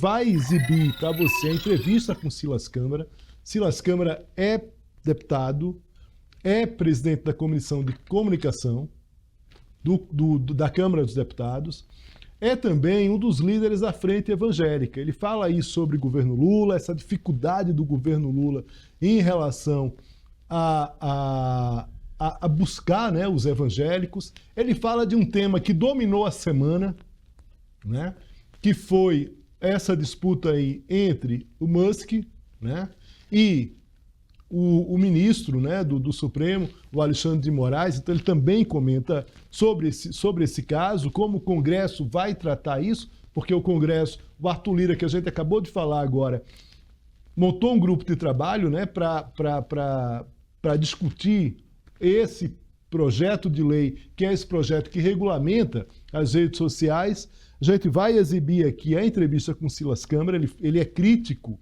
vai exibir para você a entrevista com Silas Câmara. Silas Câmara é deputado, é presidente da Comissão de Comunicação da Câmara dos Deputados, é também um dos líderes da Frente Evangélica. Ele fala aí sobre o governo Lula, essa dificuldade do governo Lula em relação a buscar, né, os evangélicos. Ele fala de um tema que dominou a semana, né, que foi essa disputa aí entre o Musk, né, e o ministro, né, do Supremo, o Alexandre de Moraes. Então ele também comenta sobre esse caso, como o Congresso vai tratar isso, porque o Congresso, o Arthur Lira, que a gente acabou de falar agora, montou um grupo de trabalho, né, para discutir esse projeto de lei, que é esse projeto que regulamenta as redes sociais. A gente vai exibir aqui a entrevista com Silas Câmara. Ele é crítico,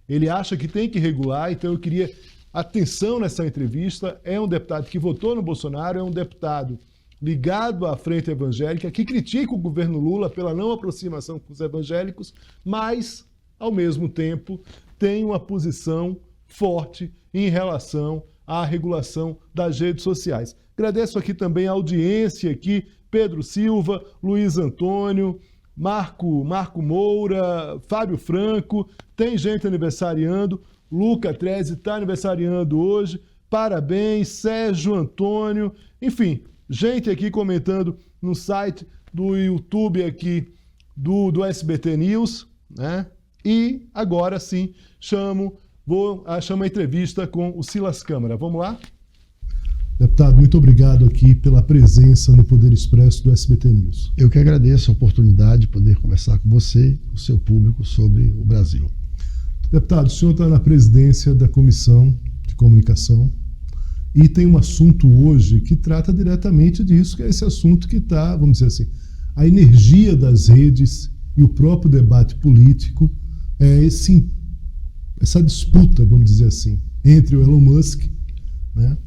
ele acha que tem que regular, então eu queria atenção nessa entrevista. É um deputado que votou no Bolsonaro, é um deputado ligado à Frente Evangélica, que critica o governo Lula pela não aproximação com os evangélicos, mas, ao mesmo tempo, tem uma posição forte em relação à regulação das redes sociais. Agradeço aqui também a audiência aqui, Pedro Silva, Luiz Antônio, Marco Moura, Fábio Franco, tem gente aniversariando, Luca Treze está aniversariando hoje, parabéns, Sérgio Antônio, enfim, gente aqui comentando no site do YouTube aqui do SBT News, né? E agora sim, chamo a entrevista com o Silas Câmara. Vamos lá? Deputado, muito obrigado aqui pela presença no Poder Expresso do SBT News. Eu que agradeço a oportunidade de poder conversar com você, com o seu público, sobre o Brasil. Deputado, o senhor está na presidência da Comissão de Comunicação e tem um assunto hoje que trata diretamente disso, que é esse assunto que está, vamos dizer assim, a energia das redes e o próprio debate político, essa disputa, vamos dizer assim, entre o Elon Musk, né,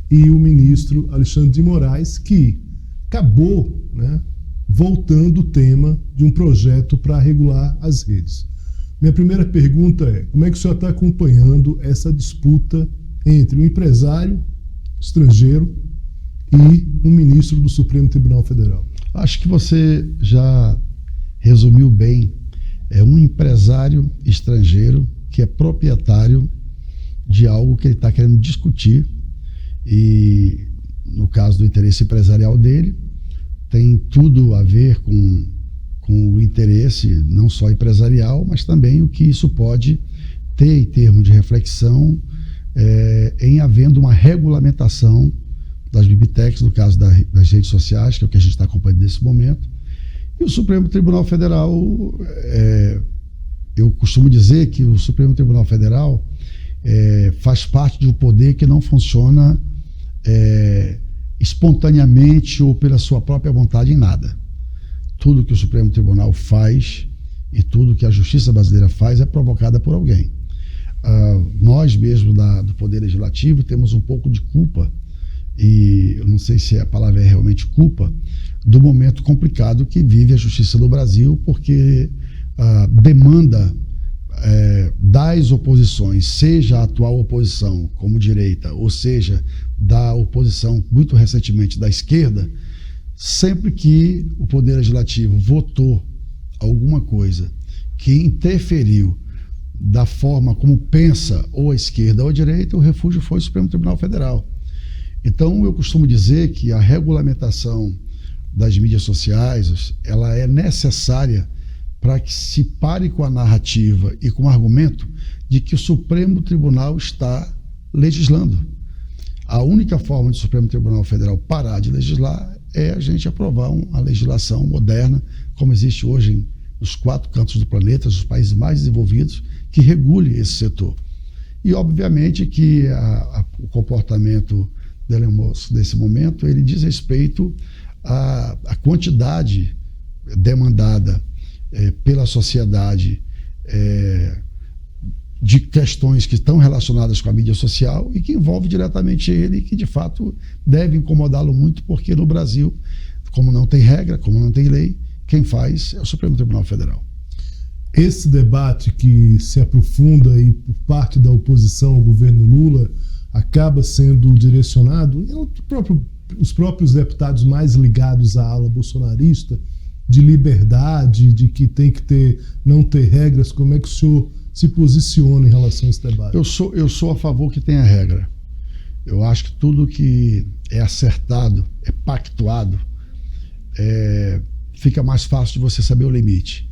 e o ministro Alexandre de Moraes, que acabou, né, voltando o tema de um projeto para regular as redes. Minha primeira pergunta é: como é que o senhor está acompanhando essa disputa entre um empresário estrangeiro e um ministro do Supremo Tribunal Federal? Acho que você já resumiu bem. É um empresário estrangeiro que é proprietário de algo que ele está querendo discutir, e no caso do interesse empresarial dele, tem tudo a ver com o interesse não só empresarial, mas também o que isso pode ter em termos de reflexão em havendo uma regulamentação das Big Techs, no caso das redes sociais, que é o que a gente está acompanhando nesse momento. E o Supremo Tribunal Federal, eu costumo dizer que o Supremo Tribunal Federal faz parte de um poder que não funciona espontaneamente ou pela sua própria vontade em nada. Tudo que o Supremo Tribunal faz e tudo que a justiça brasileira faz é provocada por alguém. Nós mesmo do Poder Legislativo temos um pouco de culpa, e eu não sei se a palavra é realmente culpa, do momento complicado que vive a justiça do Brasil, porque a demanda das oposições, seja a atual oposição como direita, ou seja, da oposição muito recentemente da esquerda, sempre que o Poder Legislativo votou alguma coisa que interferiu da forma como pensa ou a esquerda ou a direita, o refúgio foi o Supremo Tribunal Federal. Então, eu costumo dizer que a regulamentação das mídias sociais, ela é necessária para que se pare com a narrativa e com o argumento de que o Supremo Tribunal está legislando. A única forma do Supremo Tribunal Federal parar de legislar é a gente aprovar uma legislação moderna, como existe hoje nos 4 cantos do planeta, nos países mais desenvolvidos, que regule esse setor. E, obviamente, que o comportamento do Elon Musk nesse momento, ele diz respeito à quantidade demandada pela sociedade de questões que estão relacionadas com a mídia social e que envolve diretamente ele, e que de fato deve incomodá-lo muito, porque no Brasil, como não tem regra, como não tem lei, quem faz é o Supremo Tribunal Federal. esse debate que se aprofunda e por parte da oposição ao governo Lula acaba sendo direcionado, os próprios deputados mais ligados à ala bolsonarista, de liberdade, de que tem que não ter regras. Como é que o senhor se posiciona em relação a esse debate? Eu sou a favor que tenha regra. Eu acho que tudo que é acertado, é pactuado, fica mais fácil de você saber o limite.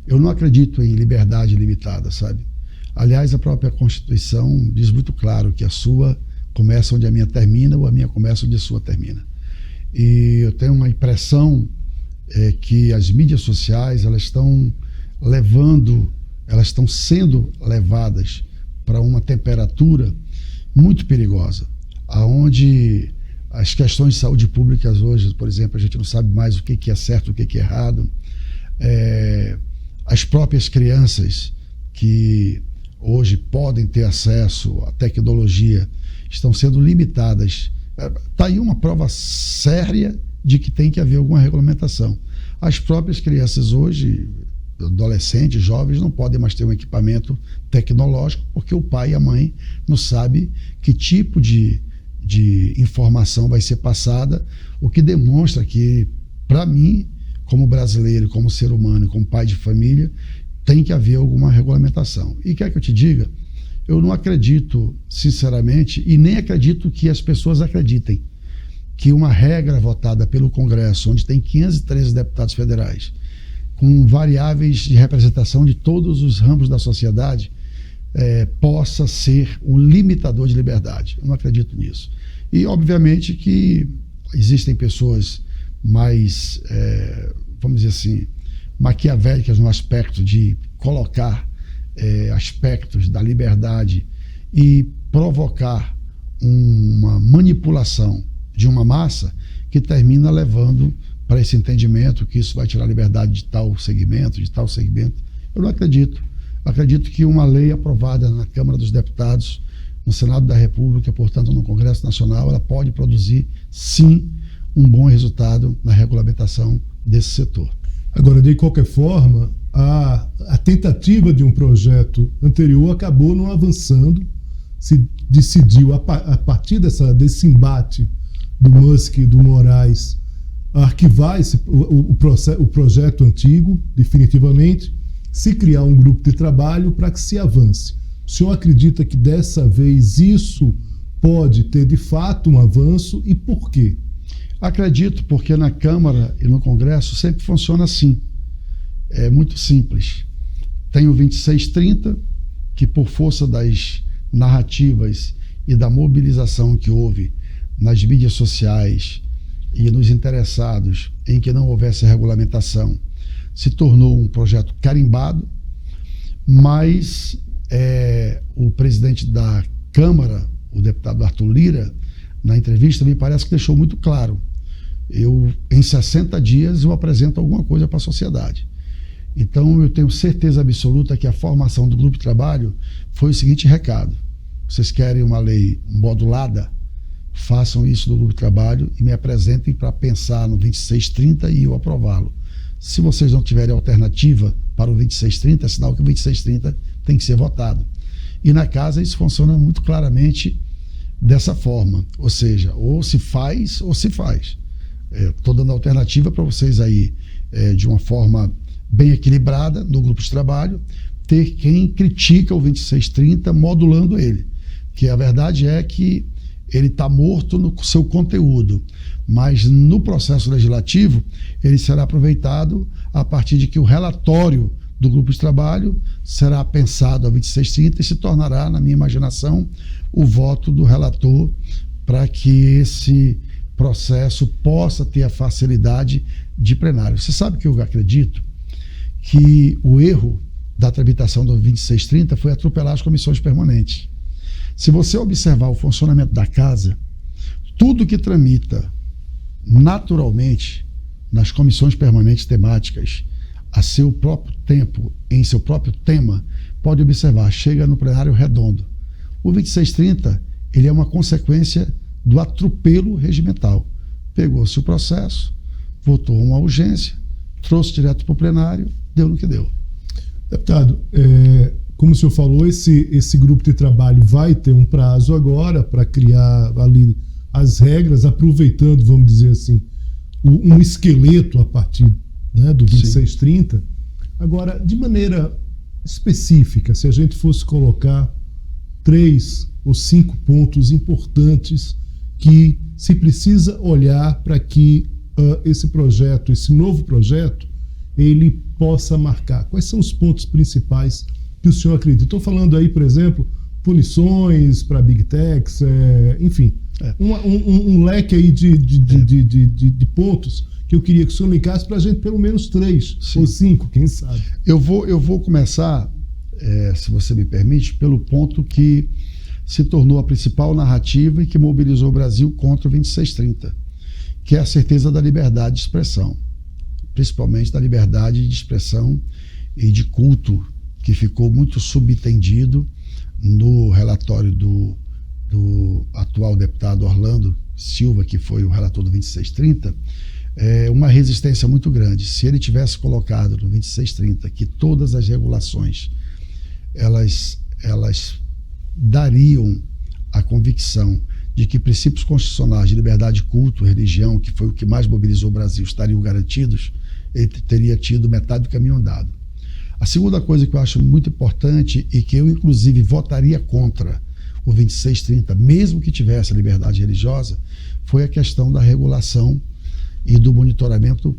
Eu não acredito em liberdade limitada, sabe? Aliás, a própria Constituição diz muito claro que a sua começa onde a minha termina ou a minha começa onde a sua termina. E eu tenho uma impressão que as mídias sociais elas estão sendo levadas para uma temperatura muito perigosa, aonde as questões de saúde pública hoje, por exemplo, a gente não sabe mais o que é certo, o que é errado. As próprias crianças que hoje podem ter acesso à tecnologia estão sendo limitadas. Está aí uma prova séria de que tem que haver alguma regulamentação. As próprias crianças hoje, adolescentes, jovens, não podem mais ter um equipamento tecnológico porque o pai e a mãe não sabem que tipo de informação vai ser passada, o que demonstra que, para mim, como brasileiro, como ser humano, como pai de família, tem que haver alguma regulamentação. E quer que eu te diga, eu não acredito, sinceramente, e nem acredito que as pessoas acreditem, que uma regra votada pelo Congresso, onde tem 513 deputados federais, com variáveis de representação de todos os ramos da sociedade, possa ser um limitador de liberdade. Eu não acredito nisso. E, obviamente, que existem pessoas mais, vamos dizer assim, maquiavélicas no aspecto de colocar aspectos da liberdade e provocar uma manipulação de uma massa que termina levando para esse entendimento que isso vai tirar a liberdade de tal segmento, de tal segmento. Eu não acredito. Eu acredito que uma lei aprovada na Câmara dos Deputados, no Senado da República, portanto no Congresso Nacional, ela pode produzir, sim, um bom resultado na regulamentação desse setor. Agora, de qualquer forma, a tentativa de um projeto anterior acabou não avançando, se decidiu, a partir desse embate do Musk e do Moraes, arquivar o projeto antigo, definitivamente, se criar um grupo de trabalho para que se avance. O senhor acredita que dessa vez isso pode ter de fato um avanço e por quê? Acredito, porque na Câmara e no Congresso sempre funciona assim. É muito simples. Tem o 2630, que por força das narrativas e da mobilização que houve nas mídias sociais e nos interessados em que não houvesse regulamentação, se tornou um projeto carimbado, mas o presidente da Câmara, o deputado Arthur Lira, na entrevista, me parece que deixou muito claro. Em 60 dias eu apresento alguma coisa para a sociedade. Então eu tenho certeza absoluta que a formação do grupo de trabalho foi o seguinte recado: vocês querem uma lei modulada? Façam isso no grupo de trabalho e me apresentem para pensar no 2630 e eu aprová-lo. Se vocês não tiverem alternativa para o 2630, é sinal que o 2630 tem que ser votado. E na casa isso funciona muito claramente dessa forma, ou seja, ou se faz ou se faz. Estou dando alternativa para vocês aí, de uma forma bem equilibrada no grupo de trabalho, ter quem critica o 2630 modulando ele, que a verdade é que ele está morto no seu conteúdo, mas no processo legislativo ele será aproveitado a partir de que o relatório do grupo de trabalho será pensado a 2630 e se tornará, na minha imaginação, o voto do relator para que esse processo possa ter a facilidade de plenário. Você sabe que eu acredito que o erro da tramitação do 2630 foi atropelar as comissões permanentes. Se você observar o funcionamento da casa, tudo que tramita naturalmente nas comissões permanentes temáticas a seu próprio tempo, em seu próprio tema, pode observar, chega no plenário redondo. O 2630, ele é uma consequência do atropelo regimental. Pegou-se o processo, votou uma urgência, trouxe direto para o plenário, deu no que deu. Deputado, como o senhor falou, esse grupo de trabalho vai ter um prazo agora para criar ali as regras, aproveitando, vamos dizer assim, um esqueleto a partir, né, do 2630. Sim. Agora, de maneira específica, se a gente fosse colocar 3 ou 5 pontos importantes que se precisa olhar para que esse projeto, esse novo projeto, ele possa marcar. Quais são os pontos principais que o senhor acredita? Estou falando aí, por exemplo, punições para Big Techs, enfim, um leque aí de pontos que eu queria que o senhor ligasse para a gente, pelo menos 3 ou 5, quem sabe. Eu vou começar, se você me permite, pelo ponto que se tornou a principal narrativa e que mobilizou o Brasil contra o 2630, que é a certeza da liberdade de expressão, principalmente da liberdade de expressão e de culto, que ficou muito subentendido no relatório do atual deputado Orlando Silva, que foi o relator do 2630, uma resistência muito grande. Se ele tivesse colocado no 2630 que todas as regulações elas dariam a convicção de que princípios constitucionais de liberdade de culto, religião, que foi o que mais mobilizou o Brasil, estariam garantidos, ele teria tido metade do caminho andado. A segunda coisa que eu acho muito importante e que eu, inclusive, votaria contra o 2630, mesmo que tivesse a liberdade religiosa, foi a questão da regulação e do monitoramento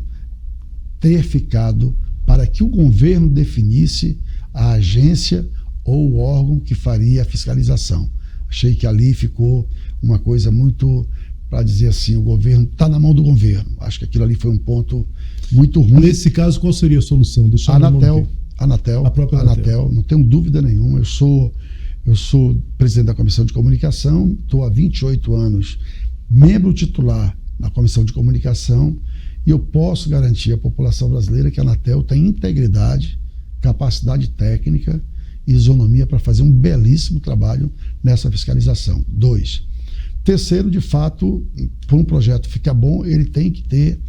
ter ficado para que o governo definisse a agência ou o órgão que faria a fiscalização. Achei que ali ficou uma coisa muito, para dizer assim, o governo está na mão do governo. Acho que aquilo ali foi um ponto muito ruim. Nesse caso, qual seria a solução? A própria Anatel, não tenho dúvida nenhuma. Eu sou presidente da Comissão de Comunicação, estou há 28 anos membro titular na Comissão de Comunicação e eu posso garantir à população brasileira que a Anatel tem integridade, capacidade técnica e isonomia para fazer um belíssimo trabalho nessa fiscalização. 2. Terceiro, de fato, para um projeto ficar bom, ele tem que ter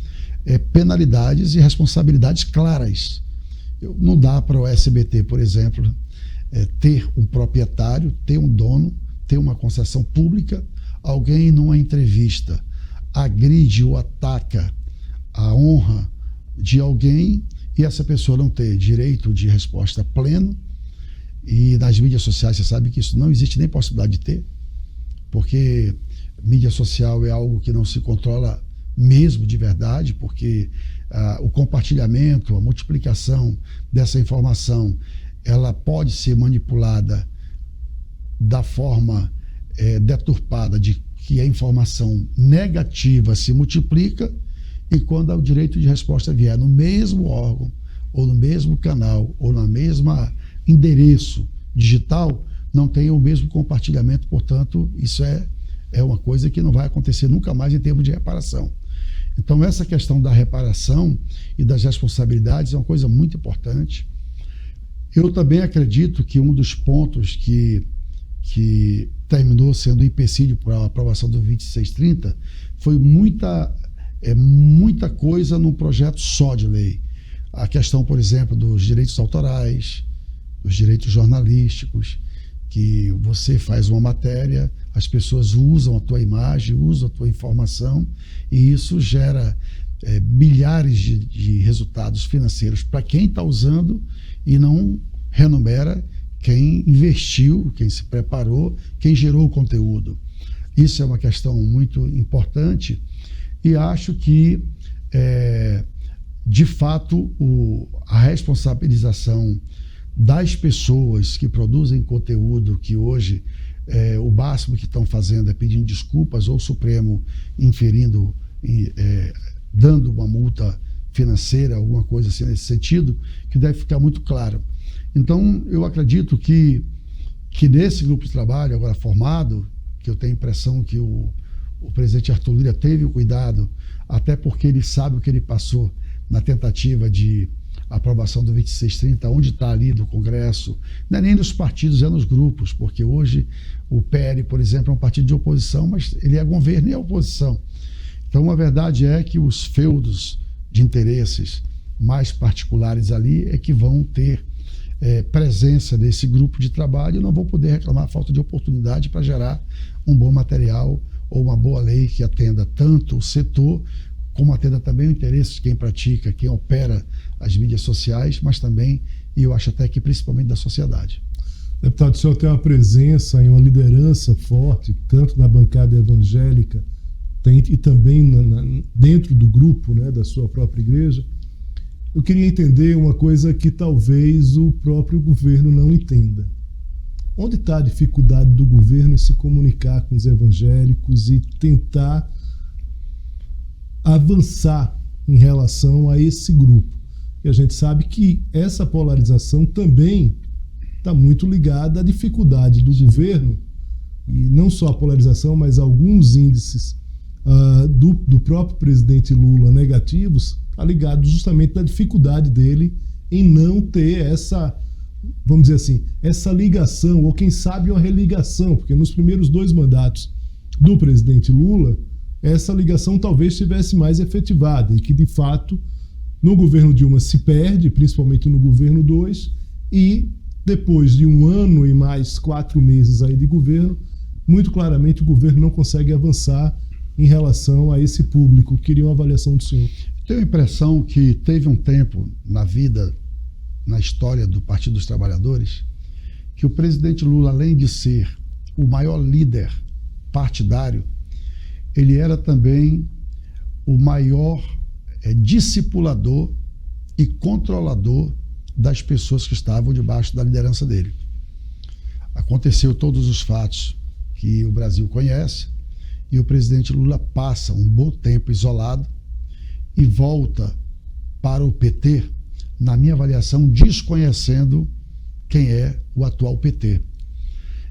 penalidades e responsabilidades claras. Não dá para o SBT, por exemplo, ter um proprietário, ter um dono, ter uma concessão pública, alguém numa entrevista agride ou ataca a honra de alguém e essa pessoa não ter direito de resposta pleno. E nas mídias sociais você sabe que isso não existe nem possibilidade de ter, porque mídia social é algo que não se controla mesmo de verdade, porque o compartilhamento, a multiplicação dessa informação, ela pode ser manipulada da forma deturpada de que a informação negativa se multiplica e quando o direito de resposta vier no mesmo órgão, ou no mesmo canal, ou na mesma endereço digital, não tem o mesmo compartilhamento, portanto, isso é uma coisa que não vai acontecer nunca mais em termos de reparação. Então, essa questão da reparação e das responsabilidades é uma coisa muito importante. Eu também acredito que um dos pontos que terminou sendo empecilho para a aprovação do 2630 foi muita coisa num projeto só de lei. A questão, por exemplo, dos direitos autorais, dos direitos jornalísticos, que você faz uma matéria, as pessoas usam a tua imagem, usam a tua informação, e isso gera milhares de resultados financeiros para quem está usando e não remunera quem investiu, quem se preparou, quem gerou o conteúdo. Isso é uma questão muito importante e acho que, de fato, a responsabilização das pessoas que produzem conteúdo, que hoje o máximo que estão fazendo é pedindo desculpas, ou o Supremo inferindo, dando uma multa financeira, alguma coisa assim nesse sentido, que deve ficar muito claro. Então, eu acredito que nesse grupo de trabalho, agora formado, que eu tenho a impressão que o presidente Arthur Lira teve o cuidado, até porque ele sabe o que ele passou na tentativa de aprovação do 2630, onde está ali no Congresso, não é nem nos partidos, é nos grupos, porque hoje o PL, por exemplo, é um partido de oposição, mas ele é governo e é oposição. Então, a verdade é que os feudos de interesses mais particulares ali é que vão ter presença desse grupo de trabalho, eu não vou poder reclamar a falta de oportunidade para gerar um bom material ou uma boa lei que atenda tanto o setor, como atenda também o interesse de quem pratica, quem opera as mídias sociais, mas também, e eu acho até que principalmente da sociedade. Deputado, o senhor tem uma presença e uma liderança forte, tanto na bancada evangélica e também dentro do grupo, né, da sua própria igreja. Eu queria entender uma coisa que talvez o próprio governo não entenda. Onde está a dificuldade do governo em se comunicar com os evangélicos e tentar avançar em relação a esse grupo? E a gente sabe que essa polarização também está muito ligada à dificuldade do governo, e não só a polarização, mas alguns índices do próprio presidente Lula negativos, está ligado justamente à dificuldade dele em não ter essa, vamos dizer assim, essa ligação, ou quem sabe uma religação, porque nos primeiros 2 mandatos do presidente Lula, essa ligação talvez estivesse mais efetivada, e que de fato no governo Dilma se perde, principalmente no governo 2, e depois de 1 ano e mais 4 meses aí de governo, muito claramente o governo não consegue avançar em relação a esse público. Queria uma avaliação do senhor. Tenho a impressão que teve um tempo na vida, na história do Partido dos Trabalhadores, que o presidente Lula, além de ser o maior líder partidário, ele era também o maior discipulador e controlador das pessoas que estavam debaixo da liderança dele. Aconteceu todos os fatos que o Brasil conhece, e o presidente Lula passa um bom tempo isolado e volta para o PT, na minha avaliação, desconhecendo quem é o atual PT.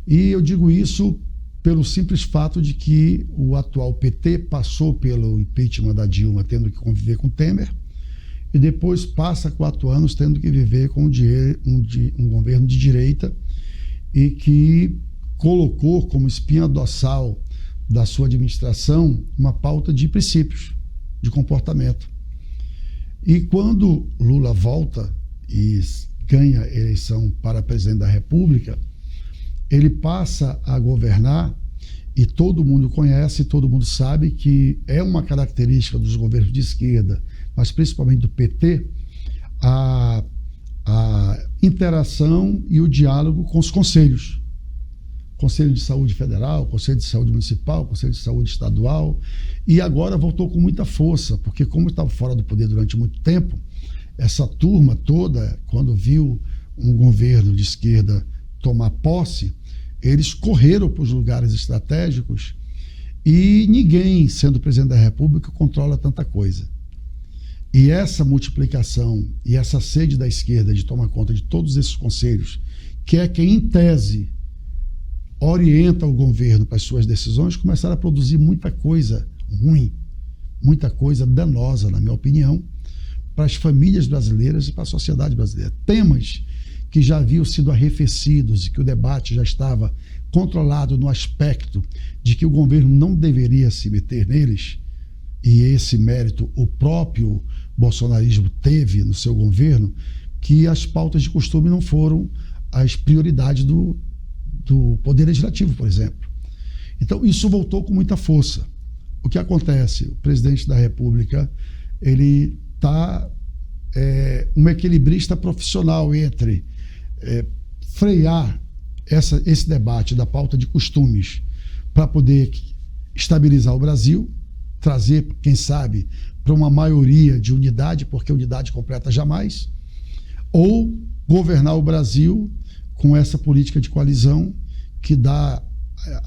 E eu digo isso pelo simples fato de que o atual PT passou pelo impeachment da Dilma, tendo que conviver com Temer, e depois passa 4 anos tendo que viver com um governo de direita, e que colocou como espinha dorsal da sua administração uma pauta de princípios, de comportamento. E quando Lula volta e ganha a eleição para presidente da República, ele passa a governar, e todo mundo conhece, todo mundo sabe que é uma característica dos governos de esquerda, mas principalmente do PT, a interação e o diálogo com os conselhos. Conselho de Saúde Federal, Conselho de Saúde Municipal, Conselho de Saúde Estadual, e agora voltou com muita força, porque como estava fora do poder durante muito tempo, essa turma toda, quando viu um governo de esquerda tomar posse, eles correram para os lugares estratégicos, e ninguém, sendo presidente da República, controla tanta coisa. E essa multiplicação e essa sede da esquerda de tomar conta de todos esses conselhos, que é quem, em tese, orienta o governo para as suas decisões, começaram a produzir muita coisa ruim, muita coisa danosa, na minha opinião, para as famílias brasileiras e para a sociedade brasileira. Temas que já haviam sido arrefecidos e que o debate já estava controlado no aspecto de que o governo não deveria se meter neles, e esse mérito o próprio bolsonarismo teve no seu governo, que as pautas de costume não foram as prioridades do Poder Legislativo, por exemplo. Então, isso voltou com muita força. O que acontece? O presidente da República, ele está um equilibrista profissional entre frear esse debate da pauta de costumes para poder estabilizar o Brasil, trazer, quem sabe, para uma maioria de unidade, porque unidade completa jamais, ou governar o Brasil com essa política de coalizão que dá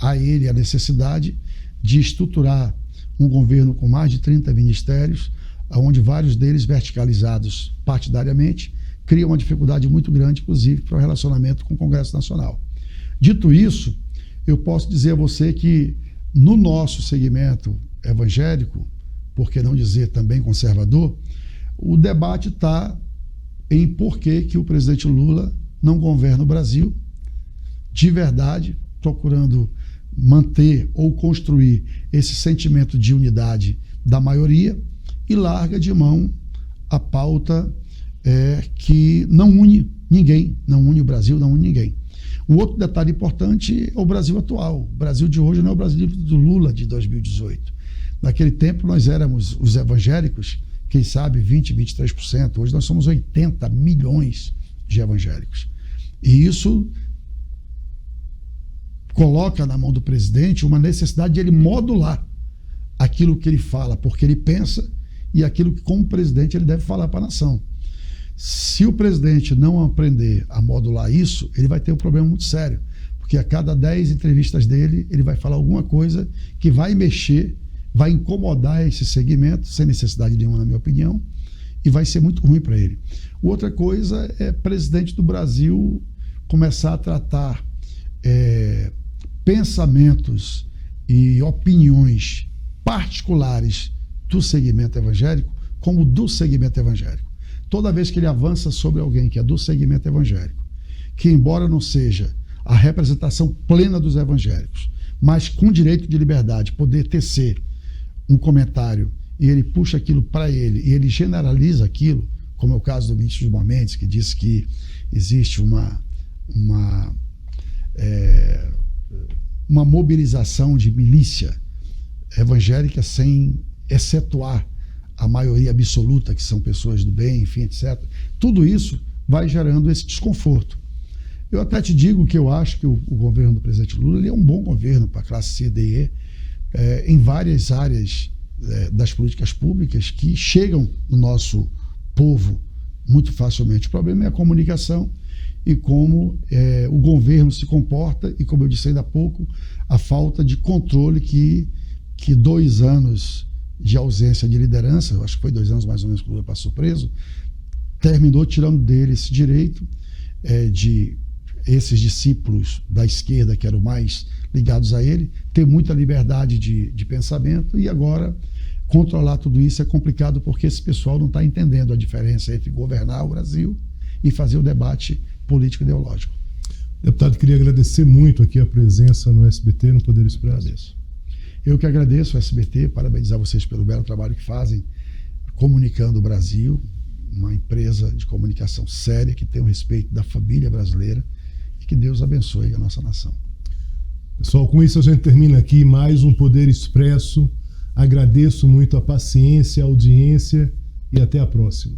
a ele a necessidade de estruturar um governo com mais de 30 ministérios, onde vários deles verticalizados partidariamente, cria uma dificuldade muito grande, inclusive, para o relacionamento com o Congresso Nacional. Dito isso, eu posso dizer a você que no nosso segmento evangélico, por que não dizer também conservador, o debate está em por que o presidente Lula não governa o Brasil de verdade, procurando manter ou construir esse sentimento de unidade da maioria, e larga de mão a pauta que não une ninguém, não une o Brasil, não une ninguém. Um outro detalhe importante é o Brasil atual. O Brasil de hoje não é o Brasil do Lula de 2018. Naquele tempo nós éramos os evangélicos, quem sabe 20%, 23%. Hoje nós somos 80 milhões de evangélicos. E isso coloca na mão do presidente uma necessidade de ele modular aquilo que ele fala, porque ele pensa, e aquilo que, como presidente, ele deve falar para a nação. Se o presidente não aprender a modular isso, ele vai ter um problema muito sério, porque a cada 10 entrevistas dele, ele vai falar alguma coisa que vai mexer, vai incomodar esse segmento, sem necessidade nenhuma, na minha opinião, e vai ser muito ruim para ele. Outra coisa é presidente do Brasil começar a tratar pensamentos e opiniões particulares do segmento evangélico como do segmento evangélico. Toda vez que ele avança sobre alguém que é do segmento evangélico, que embora não seja a representação plena dos evangélicos, mas com direito de liberdade, poder tecer um comentário e ele puxa aquilo para ele e ele generaliza aquilo, como é o caso do ministro Gilmar Mendes, que disse que existe uma mobilização de milícia evangélica sem excetuar a maioria absoluta, que são pessoas do bem, enfim, etc. Tudo isso vai gerando esse desconforto. Eu até te digo que eu acho que o governo do presidente Lula ele é um bom governo para a classe C, D e E, em várias áreas das políticas públicas que chegam no nosso povo muito facilmente. O problema é a comunicação e como o governo se comporta e, como eu disse ainda há pouco, a falta de controle que 2 anos de ausência de liderança, eu acho que foi 2 anos mais ou menos que o Lula passou preso, terminou tirando dele esse direito de esses discípulos da esquerda, que eram mais ligados a ele, ter muita liberdade de pensamento, e agora controlar tudo isso é complicado porque esse pessoal não está entendendo a diferença entre governar o Brasil e fazer o debate político ideológico. Deputado, queria agradecer muito aqui a presença no SBT, no Poder Expresso. Agradeço. Eu que agradeço o SBT, parabenizar vocês pelo belo trabalho que fazem, comunicando o Brasil, uma empresa de comunicação séria, que tem o respeito da família brasileira, e que Deus abençoe a nossa nação. Pessoal, com isso a gente termina aqui mais um Poder Expresso. Agradeço muito a paciência, a audiência e até a próxima.